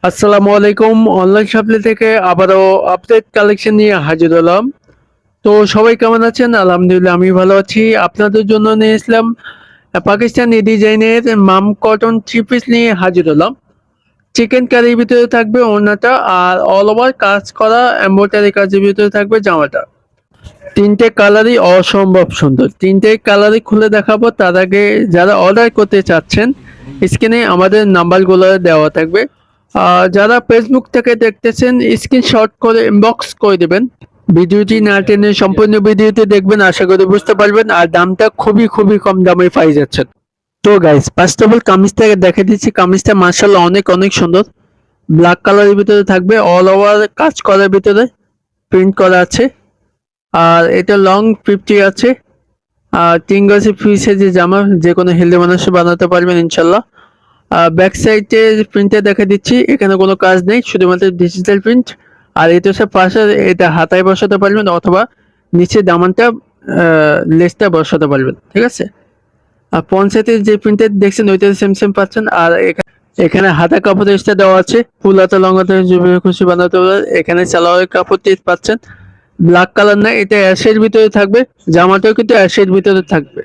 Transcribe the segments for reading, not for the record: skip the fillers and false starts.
আসসালামু আলাইকুম। অনলাইন শপলি থেকে আবারও আপডেট কালেকশন নিয়ে হাজির হলাম। তো সবাই কেমন আছেন? আলহামদুলিল্লাহ আমি ভালো আছি। আপনাদের জন্য নিয়ে আসলাম পাকিস্তানি ডিজাইনের মাম কটন থ্রি পিস নিয়ে হাজির হলাম। চিকেন কারির ভিতরে থাকবে ওড়নাটা, আর অল ওভার কাজ করা এমব্রয়ডারি কাজের ভিতরে থাকবে জামাটা। তিনটে কালারই অসম্ভব সুন্দর। তিনটে কালারই খুলে দেখাবো। তার আগে যারা অর্ডার করতে চাচ্ছেন, স্ক্রিনে আমাদের নাম্বারগুলো দেওয়া থাকবে। যারা ফেসবুক থেকে দেখতেছেন, স্ক্রিনশট করে ইনবক্স করে দেবেন। ভিডিওটি না টেনে সম্পূর্ণ ভিডিওতে দেখবেন, আশা করি বুঝতে পারবেন। আর দামটা খুবই খুবই কম দামে পাই যাচ্ছেন। তো গাইস, ফার্স্ট অফ অল কামিজটা দেখে দিচ্ছি। কামিজটা মার্শাল্লাহ অনেক অনেক সুন্দর। ব্ল্যাক কালারের ভিতরে থাকবে, অল ওভার কাজ করার ভিতরে প্রিন্ট করা আছে। আর এটা লং 50 আছে। আর 3 গজে ফ্রি সাইজের জামা, যে কোনো হেলদি মানুষ বানাতে পারবেন ইনশাল্লাহ। ব্যাক সাইডে প্রিন্টে দেখা দিচ্ছি, এখানে কোনো কাজ নেই, শুধুমাত্র ডিজিটাল প্রিন্ট। আর এটা হচ্ছে পাশে, এটা হাতায় বসাতে পারবেন অথবা নিচে দামানটা লেসটা বসাতে পারবেন, ঠিক আছে। আর পঞ্চায়েতের যে প্রিন্টে দেখছেন ওইটা সেম সেম পাচ্ছেন। আর এখানে হাতা কাপড় এক্সট্রা দেওয়া আছে, ফুল হাতা লং হাতা যেভাবে খুশি বানাতে পারবেন। এখানে সালোয়ারের কাপড়টি পাচ্ছেন, ব্ল্যাক কালার না, এটা অ্যাশের ভিতরে থাকবে। জামাটাও কিন্তু অ্যাশের ভিতরে থাকবে,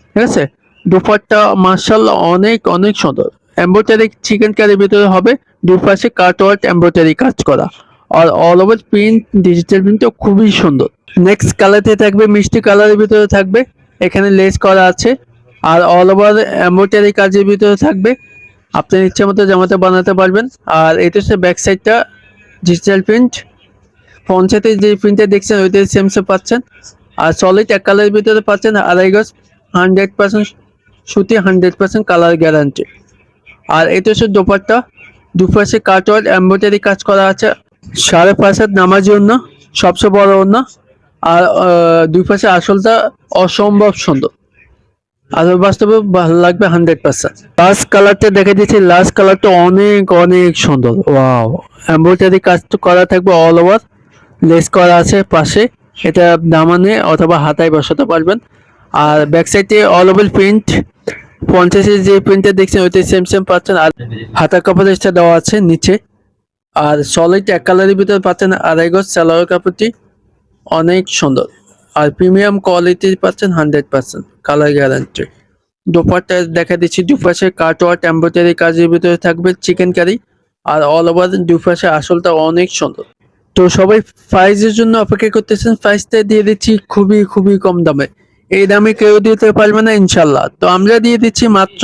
ঠিক আছে। দুপাট্টা মার্শাল্লাহ অনেক অনেক সুন্দর। এমব্রয়ডারি চিকেন কারির ভিতরে হবে, দুপাশে কাটওয়ার্ক এমব্রয়ডারি কাজ করা। আর অল ওভার প্রিন্ট, ডিজিটাল প্রিন্টও খুবই সুন্দর। নেক্সট কালারতে থাকবে মিষ্টি কালারের ভিতরে থাকবে, এখানে লেস করা আছে। আর অল ওভার এমব্রয়ডারি কাজের ভিতরে থাকবে, আপনার ইচ্ছা মতো জামাটা বানাতে পারবেন। আর এটা হচ্ছে ব্যাক সাইডটা ডিজিটাল প্রিন্ট। পঞ্চায়েতে যে প্রিন্টটা দেখছেন ওইটা সেম সেম পাচ্ছেন। আর সলিড এক কালারের ভিতরে পাচ্ছেন, আড়াই গজ 100% সুতি, 100% কালার গ্যারান্টি। আর এটা হচ্ছে দোপাট্টা, দুপাশে কাটওয়ার্ক এমব্রয়ডারি কাজ করা আছে। 5.5 হাত নামাজি ওড়না, সবচেয়ে বড় ওড়না। আর দুই পাশে আসলটা অসম্ভব সুন্দর। আর বাস্তবে ভালো লাগবে 100%। লাস্ট কালারটা দেখে দিচ্ছি, লাস্ট কালারটা অনেক অনেক সুন্দর। ওয়াও, এমব্রয়ডারি কাজ তো করা থাকবে, অল ওভার লেস করা আছে পাশে, এটা দামানে অথবা হাতায় বসাতে পারবেন। আর ব্যাক সাইডে অল ওভার প্রিন্ট, 50 যে প্রিন্টটা দেখছেন ওইটা সেম সেম পাচ্ছেন। আর হাতা কাপড় এক্সট্রা দেওয়া আছে নিচে। আর সলিড এক কালারের ভিতরে পাচ্ছেন, আড়াই গজ সালোয়ার কাপড়টি অনেক সুন্দর। আর প্রিমিয়াম কোয়ালিটি পাচ্ছেন, 100% কালার গ্যারান্টি। দোপাট্টা দেখা দিচ্ছি, দুপাশে কাটওয়ার্ক এমব্রয়ডারি কাজের ভিতরে থাকবে চিকেন কারি। আর অল ওভার দুপাশে আসলটা অনেক সুন্দর। তো সবাই প্রাইজের জন্য অপেক্ষা করতেছেন, প্রাইসটা দিয়ে দিচ্ছি খুবই খুবই কম দামে। এই দামে কেউ দিতে পারবে না ইনশাল্লাহ। তো আমরা দিয়ে দিচ্ছি মাত্র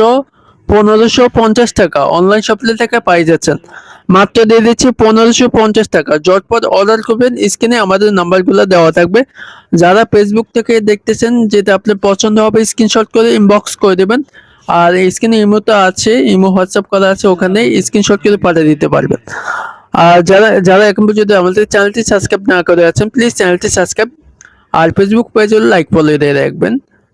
1550 টাকা। অনলাইন শপিং থেকে পাই যাচ্ছেন, মাত্র দিয়ে দিচ্ছি 1550 টাকা। ঝটপট অর্ডার করবেন, স্ক্রিনে আমাদের নাম্বারগুলো দেওয়া থাকবে। যারা ফেসবুক থেকে দেখতেছেন, যেটা আপনার পছন্দ হবে স্ক্রিনশট করে ইনবক্স করে দেবেন। আর স্ক্রিনে ইমোটা আছে, ইমো হোয়াটসঅ্যাপ করা আছে, ওখানে স্ক্রিনশট করে পাঠিয়ে দিতে পারবেন। আর যারা যারা এখন পর্যন্ত আমাদের চ্যানেলটি সাবস্ক্রাইব না করে আছেন, প্লিজ চ্যানেলটি সাবস্ক্রাইব আর ফেসবুক পেজে লাইক ফলো দিয়ে রাখবেন।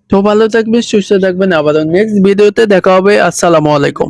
তো ভালো থাকবেন, সুস্থ থাকবেন। আবারও নেক্সট ভিডিওতে দেখা হবে। আসসালামু আলাইকুম।